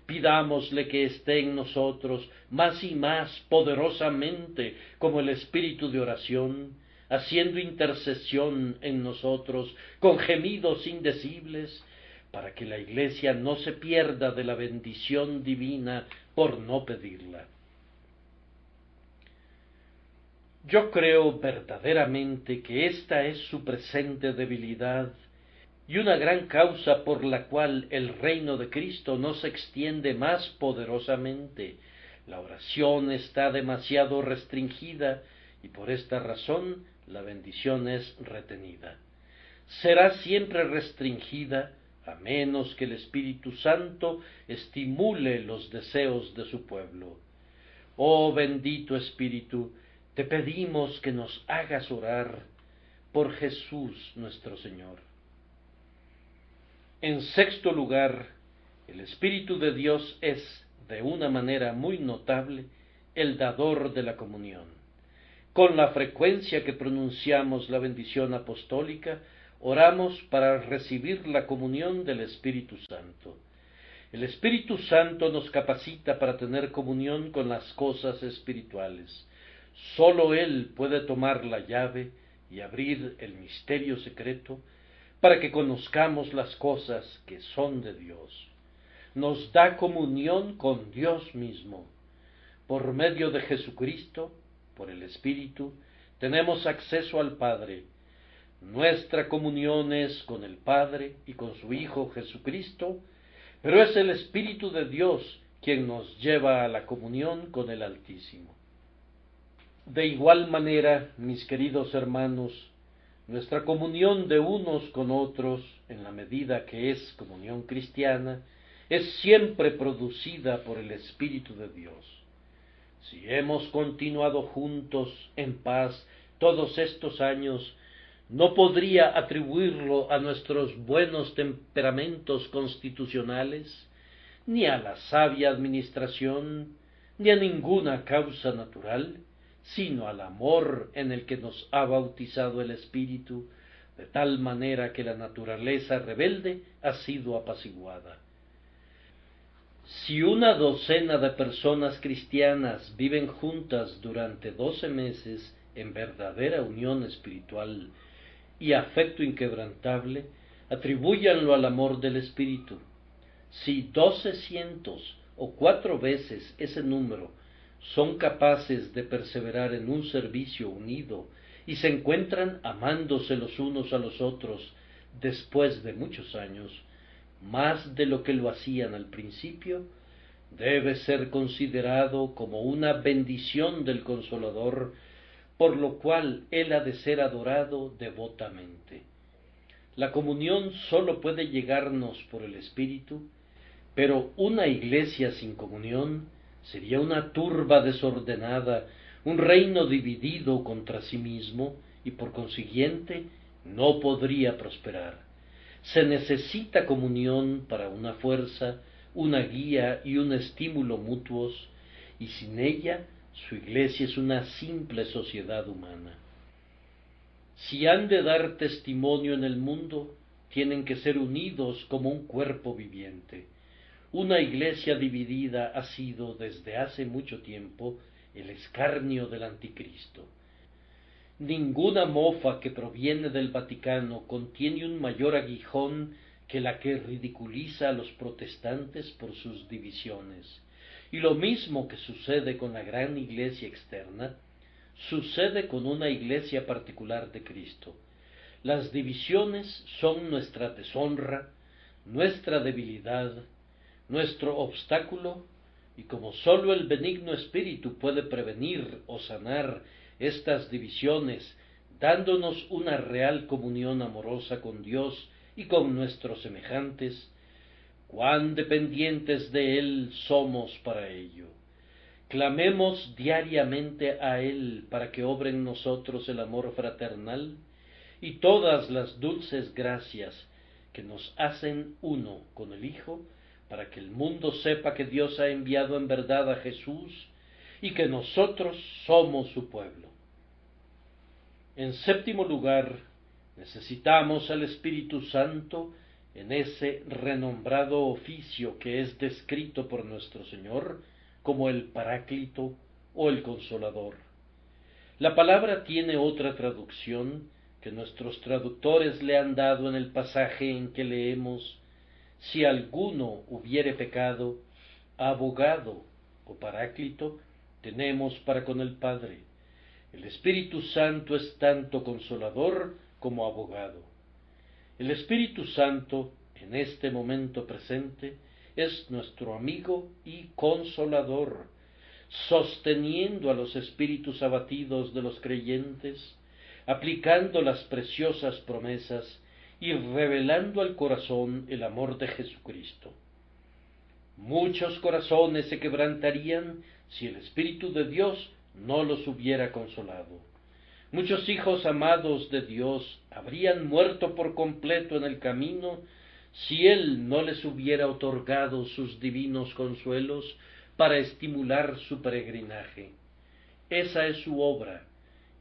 Speaker 1: Pidámosle que esté en nosotros más y más poderosamente como el espíritu de oración, haciendo intercesión en nosotros con gemidos indecibles, para que la Iglesia no se pierda de la bendición divina por no pedirla. Yo creo verdaderamente que esta es su presente debilidad y una gran causa por la cual el reino de Cristo no se extiende más poderosamente. La oración está demasiado restringida y por esta razón la bendición es retenida. Será siempre restringida a menos que el Espíritu Santo estimule los deseos de su pueblo. Oh bendito Espíritu, te pedimos que nos hagas orar por Jesús nuestro Señor. En sexto lugar, el Espíritu de Dios es, de una manera muy notable, el dador de la comunión. Con la frecuencia que pronunciamos la bendición apostólica, oramos para recibir la comunión del Espíritu Santo. El Espíritu Santo nos capacita para tener comunión con las cosas espirituales. Sólo Él puede tomar la llave y abrir el misterio secreto para que conozcamos las cosas que son de Dios. Nos da comunión con Dios mismo. Por medio de Jesucristo, por el Espíritu, tenemos acceso al Padre. Nuestra comunión es con el Padre y con su Hijo Jesucristo, pero es el Espíritu de Dios quien nos lleva a la comunión con el Altísimo. De igual manera, mis queridos hermanos, nuestra comunión de unos con otros, en la medida que es comunión cristiana, es siempre producida por el Espíritu de Dios. Si hemos continuado juntos en paz todos estos años, no podría atribuirlo a nuestros buenos temperamentos constitucionales, ni a la sabia administración, ni a ninguna causa natural, sino al amor en el que nos ha bautizado el Espíritu, de tal manera que la naturaleza rebelde ha sido apaciguada. Si una docena de personas cristianas viven juntas durante 12 meses en verdadera unión espiritual y afecto inquebrantable, atribúyanlo al amor del Espíritu. Si 1200 o 4 veces ese número son capaces de perseverar en un servicio unido y se encuentran amándose los unos a los otros después de muchos años, más de lo que lo hacían al principio, debe ser considerado como una bendición del Consolador, por lo cual él ha de ser adorado devotamente. La comunión sólo puede llegarnos por el Espíritu, pero una iglesia sin comunión sería una turba desordenada, un reino dividido contra sí mismo, y por consiguiente no podría prosperar. Se necesita comunión para una fuerza, una guía y un estímulo mutuos, y sin ella su iglesia es una simple sociedad humana. Si han de dar testimonio en el mundo, tienen que ser unidos como un cuerpo viviente. Una iglesia dividida ha sido desde hace mucho tiempo el escarnio del anticristo. Ninguna mofa que proviene del Vaticano contiene un mayor aguijón que la que ridiculiza a los protestantes por sus divisiones. Y lo mismo que sucede con la gran iglesia externa, sucede con una iglesia particular de Cristo. Las divisiones son nuestra deshonra, nuestra debilidad, nuestro obstáculo, y como sólo el benigno Espíritu puede prevenir o sanar estas divisiones, dándonos una real comunión amorosa con Dios y con nuestros semejantes, cuán dependientes de Él somos para ello. Clamemos diariamente a Él para que obre en nosotros el amor fraternal y todas las dulces gracias que nos hacen uno con el Hijo, para que el mundo sepa que Dios ha enviado en verdad a Jesús y que nosotros somos su pueblo. En séptimo lugar, necesitamos al Espíritu Santo en ese renombrado oficio que es descrito por nuestro Señor como el Paráclito o el Consolador. La palabra tiene otra traducción que nuestros traductores le han dado en el pasaje en que leemos: si alguno hubiere pecado, abogado o Paráclito tenemos para con el Padre. El Espíritu Santo es tanto consolador como abogado. El Espíritu Santo, en este momento presente, es nuestro amigo y consolador, sosteniendo a los espíritus abatidos de los creyentes, aplicando las preciosas promesas y revelando al corazón el amor de Jesucristo. Muchos corazones se quebrantarían si el Espíritu de Dios no los hubiera consolado. Muchos hijos amados de Dios habrían muerto por completo en el camino si Él no les hubiera otorgado sus divinos consuelos para estimular su peregrinaje. Esa es su obra,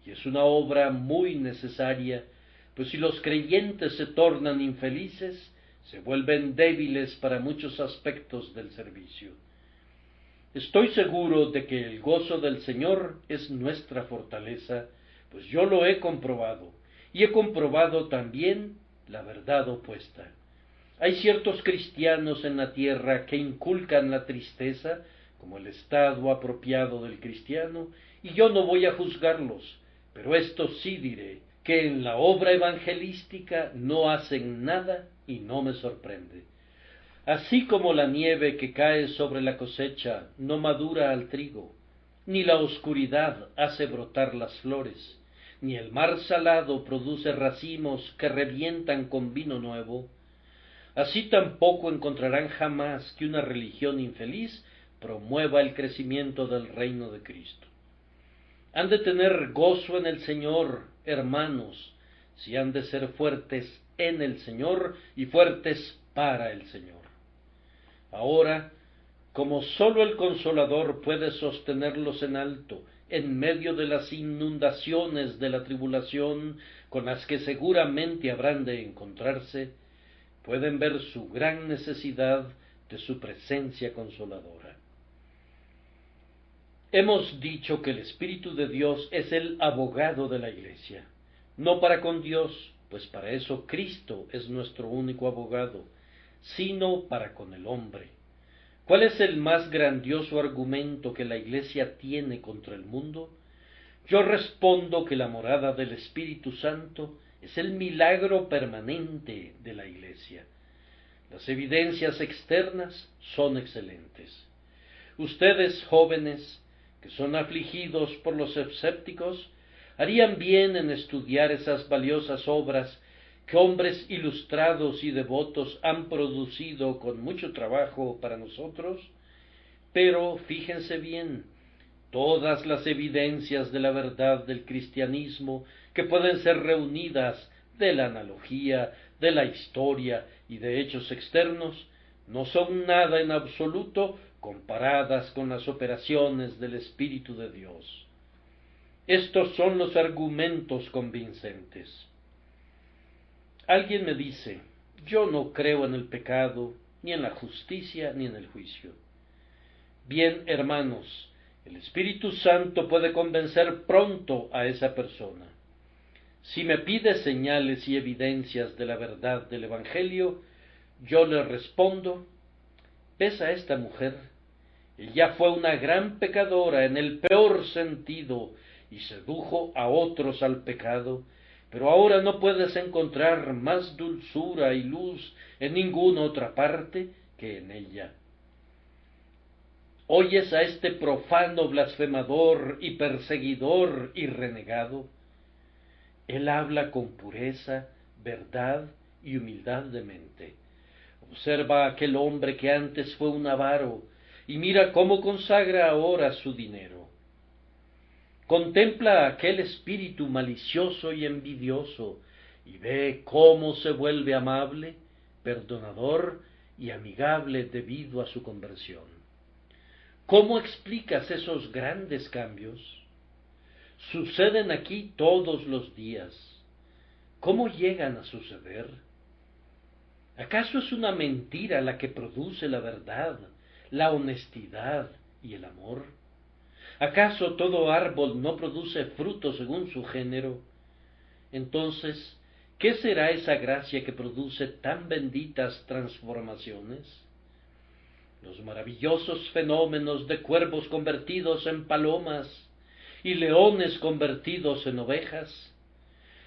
Speaker 1: y es una obra muy necesaria, pues si los creyentes se tornan infelices, se vuelven débiles para muchos aspectos del servicio. Estoy seguro de que el gozo del Señor es nuestra fortaleza, pues yo lo he comprobado, y he comprobado también la verdad opuesta. Hay ciertos cristianos en la tierra que inculcan la tristeza como el estado apropiado del cristiano, y yo no voy a juzgarlos, pero esto sí diré, que en la obra evangelística no hacen nada y no me sorprende. Así como la nieve que cae sobre la cosecha no madura al trigo, ni la oscuridad hace brotar las flores, ni el mar salado produce racimos que revientan con vino nuevo, así tampoco encontrarán jamás que una religión infeliz promueva el crecimiento del reino de Cristo. Han de tener gozo en el Señor, hermanos, si han de ser fuertes en el Señor y fuertes para el Señor. Ahora, como sólo el Consolador puede sostenerlos en alto, en medio de las inundaciones de la tribulación con las que seguramente habrán de encontrarse, pueden ver su gran necesidad de su presencia consoladora. Hemos dicho que el Espíritu de Dios es el abogado de la Iglesia, no para con Dios, pues para eso Cristo es nuestro único abogado, sino para con el hombre. ¿Cuál es el más grandioso argumento que la Iglesia tiene contra el mundo? Yo respondo que la morada del Espíritu Santo es el milagro permanente de la Iglesia. Las evidencias externas son excelentes. Ustedes, jóvenes, que son afligidos por los escépticos, harían bien en estudiar esas valiosas obras que hombres ilustrados y devotos han producido con mucho trabajo para nosotros, pero fíjense bien, todas las evidencias de la verdad del cristianismo que pueden ser reunidas de la analogía, de la historia y de hechos externos, no son nada en absoluto comparadas con las operaciones del Espíritu de Dios. Estos son los argumentos convincentes. Alguien me dice: yo no creo en el pecado, ni en la justicia, ni en el juicio. Bien, hermanos, el Espíritu Santo puede convencer pronto a esa persona. Si me pide señales y evidencias de la verdad del Evangelio, yo le respondo: ¿ves a esta mujer? Ella fue una gran pecadora en el peor sentido y sedujo a otros al pecado, pero ahora no puedes encontrar más dulzura y luz en ninguna otra parte que en ella. ¿Oyes a este profano blasfemador y perseguidor y renegado? Él habla con pureza, verdad y humildad de mente. Observa a aquel hombre que antes fue un avaro, y mira cómo consagra ahora su dinero. Contempla a aquel espíritu malicioso y envidioso, y ve cómo se vuelve amable, perdonador y amigable debido a su conversión. ¿Cómo explicas esos grandes cambios? Suceden aquí todos los días. ¿Cómo llegan a suceder? ¿Acaso es una mentira la que produce la verdad, la honestidad y el amor? ¿Acaso todo árbol no produce fruto según su género? Entonces, ¿qué será esa gracia que produce tan benditas transformaciones? Los maravillosos fenómenos de cuervos convertidos en palomas y leones convertidos en ovejas,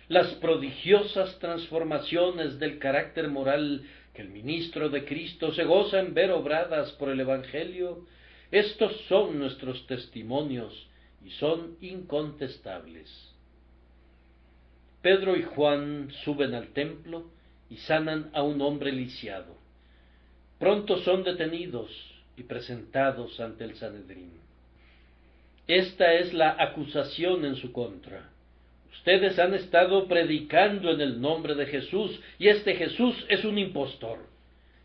Speaker 1: las prodigiosas transformaciones del carácter moral que el ministro de Cristo se goza en ver obradas por el Evangelio, estos son nuestros testimonios y son incontestables. Pedro y Juan suben al templo y sanan a un hombre lisiado. Pronto son detenidos y presentados ante el Sanedrín. Esta es la acusación en su contra. Ustedes han estado predicando en el nombre de Jesús, y este Jesús es un impostor.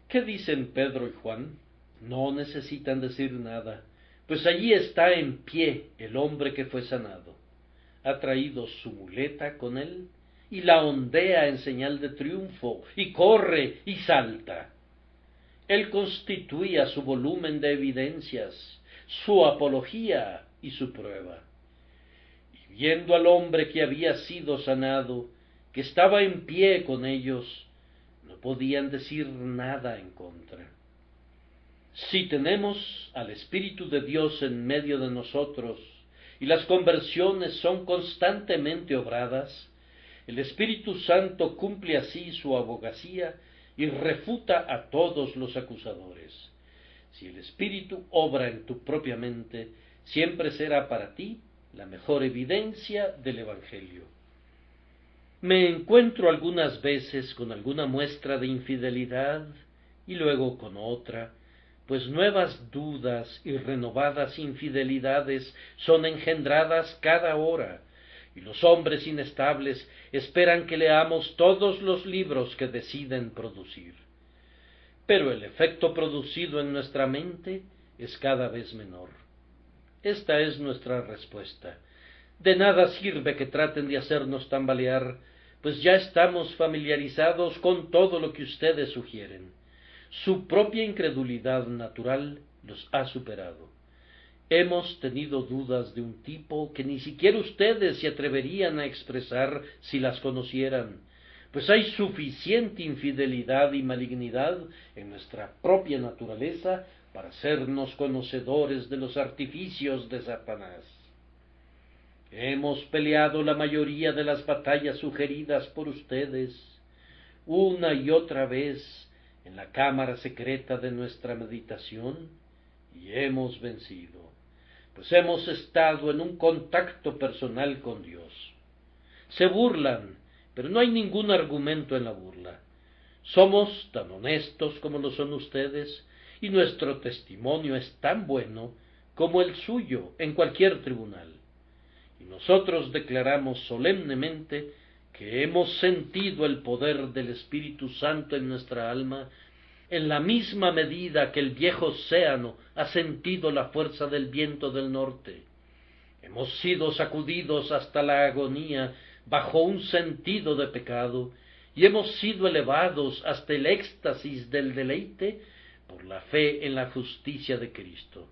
Speaker 1: ¿Qué dicen Pedro y Juan? No necesitan decir nada, pues allí está en pie el hombre que fue sanado. Ha traído su muleta con él, y la ondea en señal de triunfo, y corre y salta. Él constituía su volumen de evidencias, su apología y su prueba. Viendo al hombre que había sido sanado, que estaba en pie con ellos, no podían decir nada en contra. Si tenemos al Espíritu de Dios en medio de nosotros, y las conversiones son constantemente obradas, el Espíritu Santo cumple así su abogacía y refuta a todos los acusadores. Si el Espíritu obra en tu propia mente, siempre será para ti la mejor evidencia del Evangelio. Me encuentro algunas veces con alguna muestra de infidelidad y luego con otra, pues nuevas dudas y renovadas infidelidades son engendradas cada hora, y los hombres inestables esperan que leamos todos los libros que deciden producir. Pero el efecto producido en nuestra mente es cada vez menor. Esta es nuestra respuesta. De nada sirve que traten de hacernos tambalear, pues ya estamos familiarizados con todo lo que ustedes sugieren. Su propia incredulidad natural los ha superado. Hemos tenido dudas de un tipo que ni siquiera ustedes se atreverían a expresar si las conocieran, pues hay suficiente infidelidad y malignidad en nuestra propia naturaleza para hacernos conocedores de los artificios de Satanás. Hemos peleado la mayoría de las batallas sugeridas por ustedes, una y otra vez en la cámara secreta de nuestra meditación, y hemos vencido, pues hemos estado en un contacto personal con Dios. Se burlan, pero no hay ningún argumento en la burla. Somos tan honestos como lo son ustedes, y nuestro testimonio es tan bueno como el suyo en cualquier tribunal. Y nosotros declaramos solemnemente que hemos sentido el poder del Espíritu Santo en nuestra alma en la misma medida que el viejo océano ha sentido la fuerza del viento del norte. Hemos sido sacudidos hasta la agonía bajo un sentido de pecado, y hemos sido elevados hasta el éxtasis del deleite por la fe en la justicia de Cristo.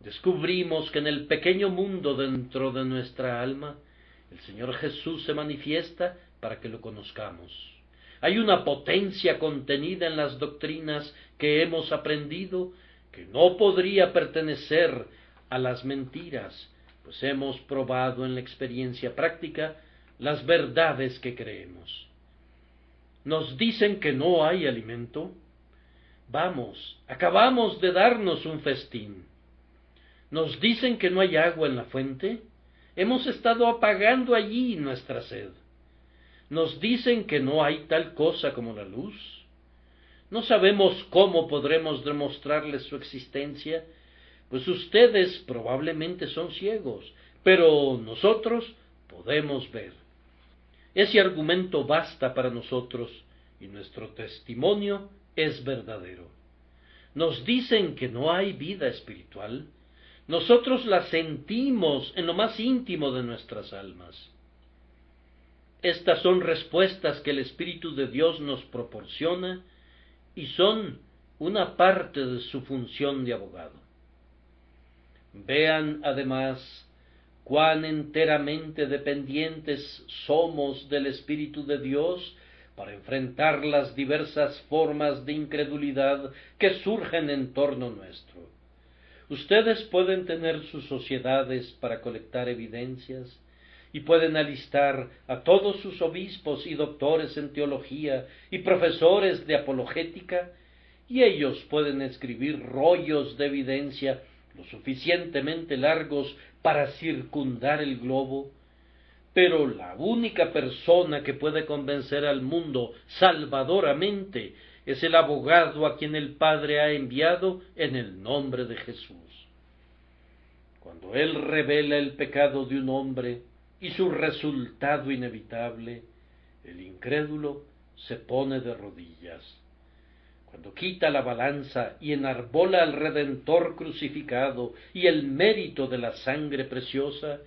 Speaker 1: Descubrimos que en el pequeño mundo dentro de nuestra alma, el Señor Jesús se manifiesta para que lo conozcamos. Hay una potencia contenida en las doctrinas que hemos aprendido que no podría pertenecer a las mentiras, pues hemos probado en la experiencia práctica las verdades que creemos. Nos dicen que no hay alimento. Vamos, acabamos de darnos un festín. Nos dicen que no hay agua en la fuente. Hemos estado apagando allí nuestra sed. Nos dicen que no hay tal cosa como la luz. No sabemos cómo podremos demostrarles su existencia, pues ustedes probablemente son ciegos, pero nosotros podemos ver. Ese argumento basta para nosotros y nuestro testimonio es verdadero. Nos dicen que no hay vida espiritual. Nosotros la sentimos en lo más íntimo de nuestras almas. Estas son respuestas que el Espíritu de Dios nos proporciona y son una parte de su función de abogado. Vean, además, cuán enteramente dependientes somos del Espíritu de Dios para enfrentar las diversas formas de incredulidad que surgen en torno nuestro. Ustedes pueden tener sus sociedades para colectar evidencias, y pueden alistar a todos sus obispos y doctores en teología y profesores de apologética, y ellos pueden escribir rollos de evidencia lo suficientemente largos para circundar el globo, pero la única persona que puede convencer al mundo salvadoramente es el abogado a quien el Padre ha enviado en el nombre de Jesús. Cuando Él revela el pecado de un hombre y su resultado inevitable, el incrédulo se pone de rodillas. Cuando quita la balanza y enarbola al Redentor crucificado y el mérito de la sangre preciosa,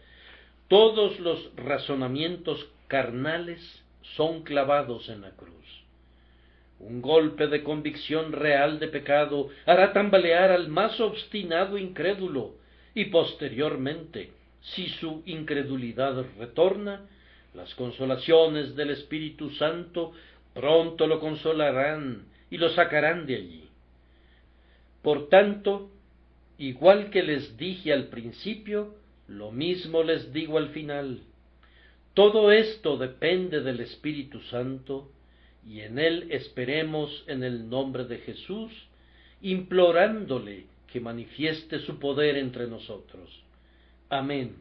Speaker 1: todos los razonamientos carnales son clavados en la cruz. Un golpe de convicción real de pecado hará tambalear al más obstinado incrédulo, y posteriormente, si su incredulidad retorna, las consolaciones del Espíritu Santo pronto lo consolarán y lo sacarán de allí. Por tanto, igual que les dije al principio, lo mismo les digo al final. Todo esto depende del Espíritu Santo, y en él esperemos en el nombre de Jesús, implorándole que manifieste su poder entre nosotros. Amén.